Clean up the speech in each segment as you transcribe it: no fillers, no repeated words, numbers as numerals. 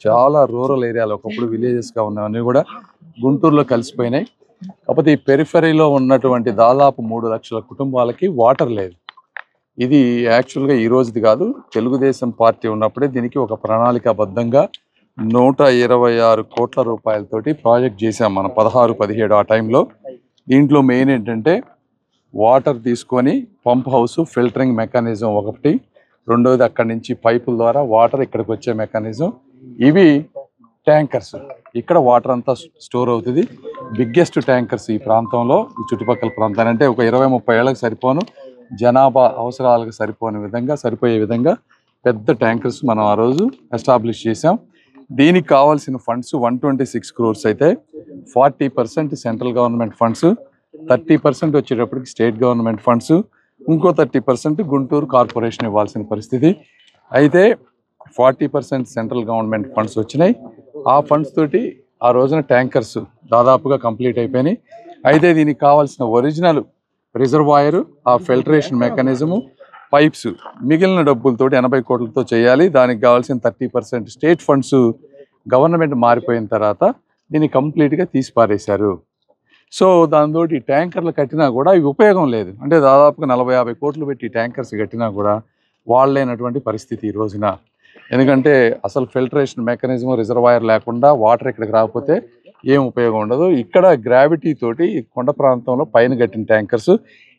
చాలా రూరల్ ఏరియాలో ఒకప్పుడు విలేజెస్గా ఉన్నవన్నీ కూడా గుంటూరులో కలిసిపోయినాయి. కాకపోతే ఈ పెరిఫెరీలో ఉన్నటువంటి దాదాపు 3 లక్షల కుటుంబాలకి వాటర్ లేదు. ఇది యాక్చువల్గా ఈ రోజుది కాదు, తెలుగుదేశం పార్టీ ఉన్నప్పుడే దీనికి ఒక ప్రణాళికాబద్ధంగా 126 కోట్ల రూపాయలతోటి ప్రాజెక్ట్ చేశాం మనం 16-17 ఆ టైంలో. దీంట్లో మెయిన్ ఏంటంటే వాటర్ తీసుకొని పంప్ హౌస్ ఫిల్టరింగ్ మెకానిజం ఒకటి, రెండోది అక్కడి నుంచి పైపుల ద్వారా వాటర్ ఇక్కడికి వచ్చే మెకానిజం, ఇవి ట్యాంకర్స్. ఇక్కడ వాటర్ అంతా స్టోర్ అవుతుంది. బిగ్గెస్ట్ ట్యాంకర్స్ ఈ ప్రాంతంలో, ఈ చుట్టుపక్కల ప్రాంతాన్ని, అంటే ఒక 20-30 ఏళ్ళకి సరిపోను జనాభా అవసరాలకు సరిపోయే విధంగా పెద్ద ట్యాంకర్స్ మనం ఆ రోజు ఎస్టాబ్లిష్ చేసాం. దీనికి కావాల్సిన ఫండ్స్ 126 crores అయితే 40% సెంట్రల్ గవర్నమెంట్ ఫండ్స్, 30% వచ్చేటప్పటికి స్టేట్ గవర్నమెంట్ ఫండ్స్, ఇంకో 30% గుంటూరు కార్పొరేషన్ ఇవ్వాల్సిన పరిస్థితి. అయితే 40% సెంట్రల్ గవర్నమెంట్ ఫండ్స్ వచ్చినాయి. ఆ ఫండ్స్ తోటి ఆ రోజున ట్యాంకర్స్ దాదాపుగా కంప్లీట్ అయిపోయినాయి. అయితే దీనికి కావాల్సిన ఒరిజినల్ రిజర్వాయర్, ఆ ఫిల్టరేషన్ మెకానిజము, పైప్స్ మిగిలిన డబ్బులతోటి 80 కోట్లతో చేయాలి. దానికి కావాల్సిన 30% స్టేట్ ఫండ్స్ గవర్నమెంట్ మారిపోయిన తర్వాత దీన్ని కంప్లీట్గా తీసి పారేశారు. సో దాంతో ట్యాంకర్లు కట్టినా కూడా ఇవి ఉపయోగం లేదు. అంటే దాదాపుగా 40-50 కోట్లు పెట్టి ట్యాంకర్స్ కట్టినా కూడా వాళ్ళైనటువంటి పరిస్థితి ఈ రోజున. ఎందుకంటే అసలు ఫిల్టరేషన్ మెకానిజం, రిజర్వాయర్ లేకుండా వాటర్ ఇక్కడికి రాకపోతే ఏం ఉపయోగం ఉండదు. ఇక్కడ గ్రావిటీ తోటి కొండ ప్రాంతంలో పైన కట్టిన ట్యాంకర్స్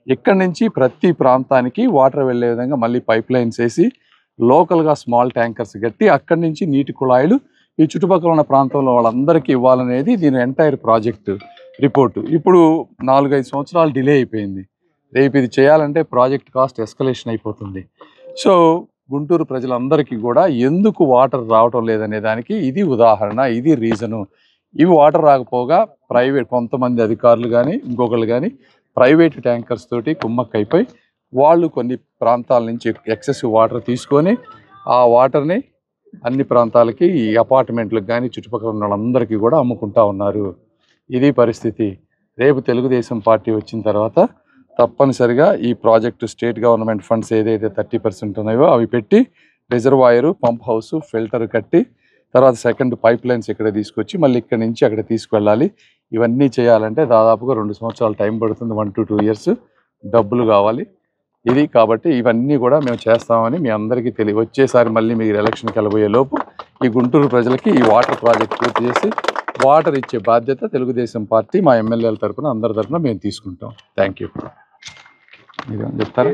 ఇక్కడి నుంచి ప్రతి ప్రాంతానికి వాటర్ వెళ్ళే విధంగా మళ్ళీ పైప్ లైన్స్ వేసి లోకల్గా స్మాల్ ట్యాంకర్స్ కట్టి అక్కడి నుంచి నీటి కుళాయిలు ఈ చుట్టుపక్కల ఉన్న ప్రాంతంలో వాళ్ళందరికీ ఇవ్వాలనేది దీని ఎంటైర్ ప్రాజెక్టు రిపోర్టు. ఇప్పుడు 4-5 సంవత్సరాలు డిలే అయిపోయింది. రేపు ఇది చేయాలంటే ప్రాజెక్ట్ కాస్ట్ ఎస్కలేషన్ అయిపోతుంది. సో గుంటూరు ప్రజలందరికీ కూడా ఎందుకు వాటర్ రావటం లేదనే దానికి ఇది ఉదాహరణ, ఇది రీజను. ఇవి వాటర్ రాకపోగా ప్రైవేట్ కొంతమంది అధికారులు కానీ ఇంకొకళ్ళు కానీ ప్రైవేట్ ట్యాంకర్స్ తోటి కుమ్మక్కైపోయి వాళ్ళు కొన్ని ప్రాంతాల నుంచి ఎక్సెసివ్ వాటర్ తీసుకొని ఆ వాటర్ని అన్ని ప్రాంతాలకి, ఈ అపార్ట్మెంట్లకు కానీ చుట్టుపక్కల ఉన్న వాళ్ళందరికీ కూడా అమ్ముకుంటా ఉన్నారు. ఇది పరిస్థితి. రేపు తెలుగుదేశం పార్టీ వచ్చిన తర్వాత తప్పనిసరిగా ఈ ప్రాజెక్టు స్టేట్ గవర్నమెంట్ ఫండ్స్ ఏదైతే 30% ఉన్నాయో అవి పెట్టి రిజర్వాయరు, పంప్ హౌస్, ఫిల్టర్ కట్టి తర్వాత సెకండ్ పైప్ లైన్స్ ఇక్కడ తీసుకొచ్చి మళ్ళీ ఇక్కడి నుంచి అక్కడ తీసుకువెళ్ళాలి. ఇవన్నీ చేయాలంటే దాదాపుగా 2 సంవత్సరాలు టైం పడుతుంది. 1 to 2 years డబ్బులు కావాలి. ఇది కాబట్టి ఇవన్నీ కూడా మేము చేస్తామని మీ అందరికీ వచ్చేసారి మళ్ళీ మీరు ఎలక్షన్కి వెళ్ళబోయే లోపు ఈ గుంటూరు ప్రజలకి ఈ వాటర్ ప్రాజెక్ట్ పూర్తి చేసి వాటర్ ఇచ్చే బాధ్యత తెలుగుదేశం పార్టీ మా ఎమ్మెల్యేల తరఫున అందరి తరఫున మేము తీసుకుంటాం. Thank you. మీరు చెప్తారా?